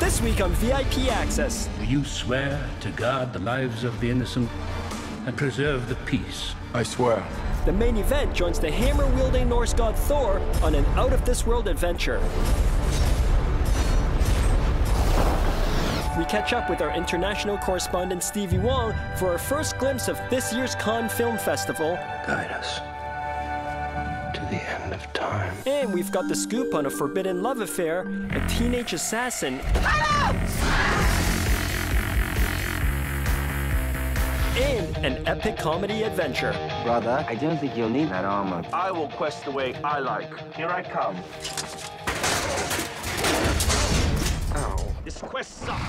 This week on VIP Access. Do you swear to guard the lives of the innocent and preserve the peace? I swear. The main event joins the hammer-wielding Norse god Thor on an out-of-this-world adventure. We catch up with our international correspondent Stevie Wong for our first glimpse of this year's Cannes Film Festival. Guide us to the end of time. And we've got the scoop on a forbidden love affair, a teenage assassin, and an epic comedy adventure. Brother, I don't think you'll need that armor. I will quest the way I like. Here I come. Ow. This quest sucks.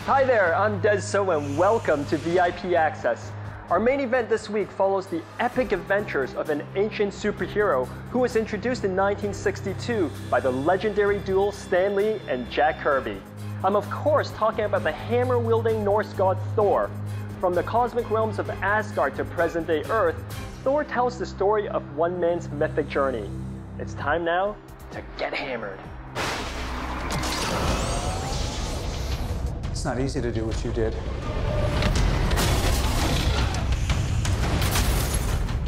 Hi there, I'm Des So and welcome to VIP Access. Our main event this week follows the epic adventures of an ancient superhero who was introduced in 1962 by the legendary duo Stan Lee and Jack Kirby. I'm of course talking about the hammer-wielding Norse god Thor. From the cosmic realms of Asgard to present-day Earth, Thor tells the story of one man's mythic journey. It's time now to get hammered. It's not easy to do what you did.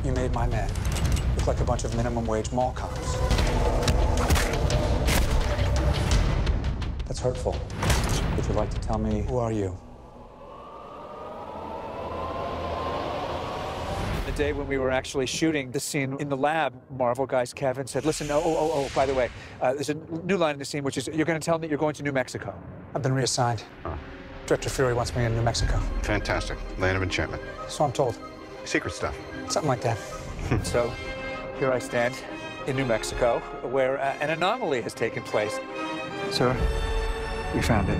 You made my men look like a bunch of minimum wage mall cops. That's hurtful. Would you like to tell me, who are you? The day when we were actually shooting the scene in the lab, Marvel guys, Kevin said, listen, by the way, there's a new line in the scene, which is, you're going to tell me you're going to New Mexico. I've been reassigned. Director Fury wants me in New Mexico. Fantastic. Land of enchantment. So I'm told. Secret stuff. Something like that. So here I stand in New Mexico, where an anomaly has taken place. Sir, we found it.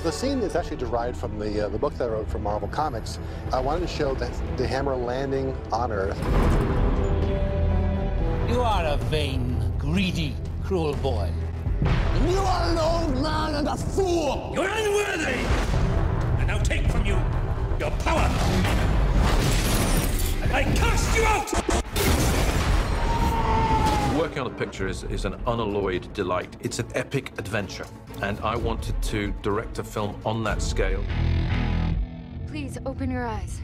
The scene is actually derived from the book that I wrote for Marvel Comics. I wanted to show that the hammer landing on Earth. You are a vain, greedy, cruel boy. And you are an old man and a fool! You're unworthy! And now take from you your power! I cast you out! Working on a picture is an unalloyed delight. It's an epic adventure, and I wanted to direct a film on that scale. Please, open your eyes.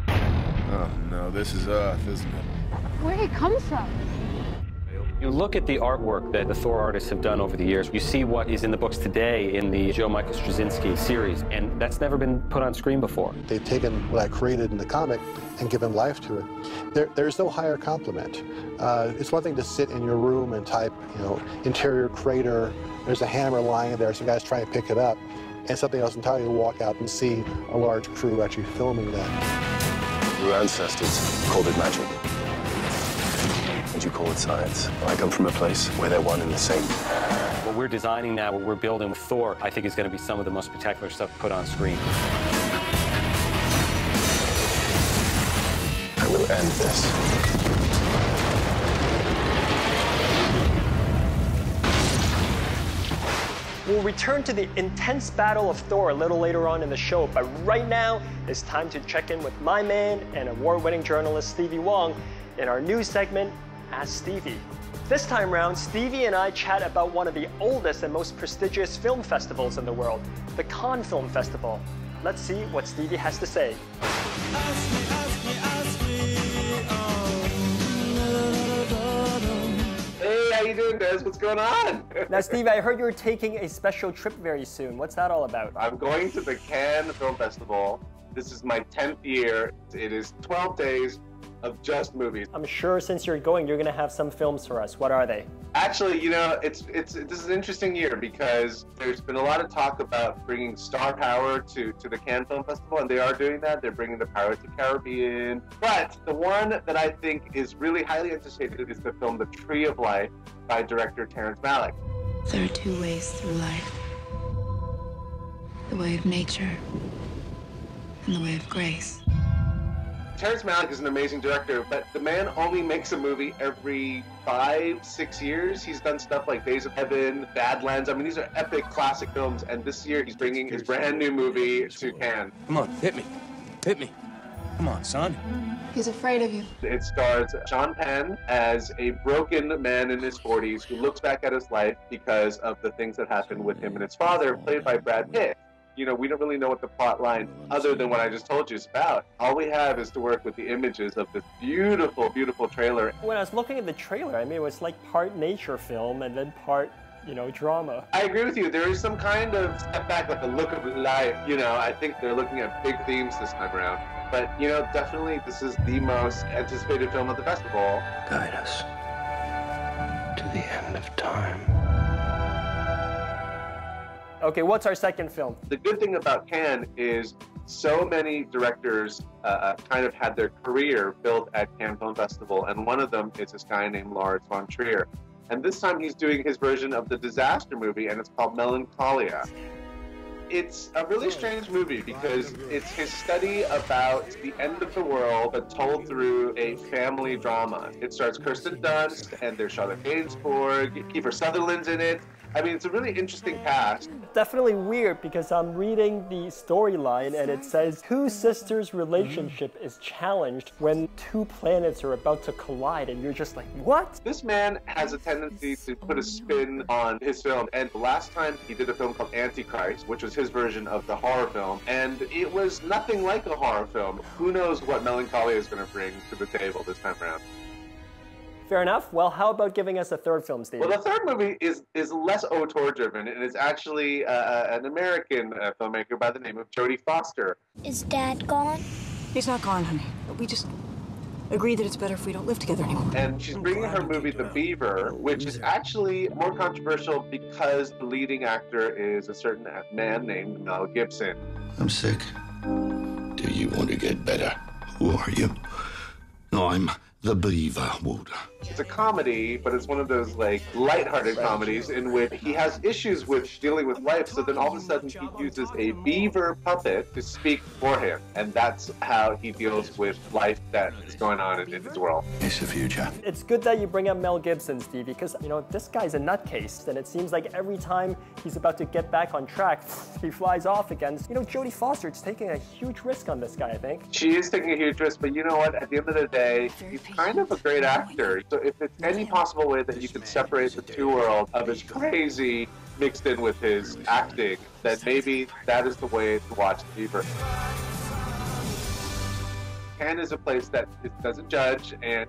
Oh, no, this is Earth, isn't it? Where'd it come from? You look at the artwork that the Thor artists have done over the years, you see what is in the books today in the Joe Michael Straczynski series, and that's never been put on screen before. They've taken what I created in the comic and given life to it. There's no higher compliment. It's one thing to sit in your room and type, interior crater, there's a hammer lying there, some guys try to pick it up, and something else entirely to walk out and see a large crew actually filming that. Your ancestors called it magic. And you call it science. I come from a place where they're one and the same. What we're designing now, what we're building with Thor, I think is going to be some of the most spectacular stuff put on screen. I will end this. We'll return to the intense battle of Thor a little later on in the show, but right now, it's time to check in with my man and award-winning journalist Stevie Wong in our new segment, Ask Stevie. This time round, Stevie and I chat about one of the oldest and most prestigious film festivals in the world, the Cannes Film Festival. Let's see what Stevie has to say. Hey, how you doing, Des? What's going on? Now, Stevie, I heard you're taking a special trip very soon. What's that all about? I'm going to the Cannes Film Festival. This is my 10th year. It is 12 days of just movies. I'm sure since you're going, you're going to have some films for us. What are they? Actually, this is an interesting year because there's been a lot of talk about bringing star power to the Cannes Film Festival, and they are doing that. They're bringing the Pirates of the Caribbean. But the one that I think is really highly anticipated is the film The Tree of Life by director Terrence Malick. There are two ways through life. The way of nature and the way of grace. Terrence Malick is an amazing director, but the man only makes a movie every 5-6 years. He's done stuff like Days of Heaven, Badlands. I mean, these are epic classic films, and this year he's bringing his brand new movie to Cannes. Come on, hit me. Hit me. Come on, son. He's afraid of you. It stars Sean Penn as a broken man in his 40s who looks back at his life because of the things that happened with him and his father, played by Brad Pitt. You know, we don't really know what the plot line, other than what I just told you, is about. All we have is to work with the images of this beautiful, beautiful trailer. When I was looking at the trailer, I mean, it was like part nature film and then part, you know, drama. I agree with you. There is some kind of step back, like the look of life. You know, I think they're looking at big themes this time around. But, you know, definitely this is the most anticipated film at the festival. Guide us to the end of time. Okay, what's our second film? The good thing about Cannes is so many directors kind of had their career built at Cannes Film Festival, and one of them is this guy named Lars von Trier. And this time he's doing his version of the disaster movie, and it's called Melancholia. It's a really strange movie because it's his study about the end of the world, but told through a family drama. It stars Kirsten Dunst, and there's Charlotte Gainsbourg, Kiefer Sutherland's in it. I mean, it's a really interesting cast. Definitely weird because I'm reading the storyline and it says two sisters' relationship is challenged when two planets are about to collide, and you're just like, what? This man has a tendency to put a spin on his film, and last time he did a film called Antichrist, which was his version of the horror film, and it was nothing like a horror film. Who knows what Melancholia is going to bring to the table this time around. Fair enough. Well, how about giving us a third film, Steve? Well, the third movie is less auteur-driven, and it's actually an American filmmaker by the name of Jodie Foster. Is Dad gone? He's not gone, honey. We just agreed that it's better if we don't live together anymore. And she's bringing her movie The Beaver, which is actually more controversial because the leading actor is a certain man named Mel Gibson. I'm sick. Do you want to get better? Who are you? No, I'm The Beaver, Walter. It's a comedy, but it's one of those, like, lighthearted comedies in which he has issues with dealing with life, so then all of a sudden he uses a beaver puppet to speak for him. And that's how he deals with life that is going on in his world. It's the future. It's good that you bring up Mel Gibson, Steve, because, you know, this guy's a nutcase, and it seems like every time he's about to get back on track, he flies off again. You know, Jodie Foster is taking a huge risk on this guy, I think. She is taking a huge risk, but you know what? At the end of the day, he's kind of a great actor. So if it's any possible way that you can separate the two worlds of his crazy mixed in with his acting, then maybe that is the way to watch The Beaver. Cannes is a place that doesn't judge, and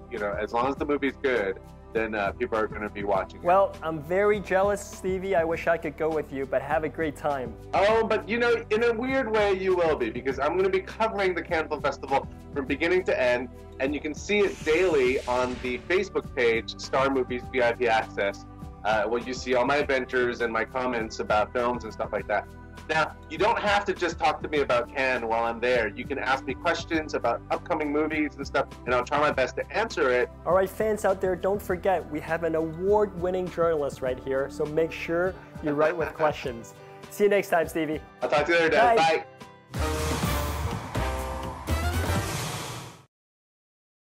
you know, as long as the movie's good, then people are going to be watching it. Well, I'm very jealous, Stevie. I wish I could go with you, but have a great time. Oh, but you know, in a weird way you will be, because I'm going to be covering the Cannes Film Festival from beginning to end, and you can see it daily on the Facebook page, Star Movies VIP Access, where you see all my adventures and my comments about films and stuff like that. Now, you don't have to just talk to me about Cannes while I'm there. You can ask me questions about upcoming movies and stuff, and I'll try my best to answer it. All right, fans out there, don't forget, we have an award-winning journalist right here, so make sure you write with questions. See you next time, Stevie. I'll talk to you later, Dad. Bye.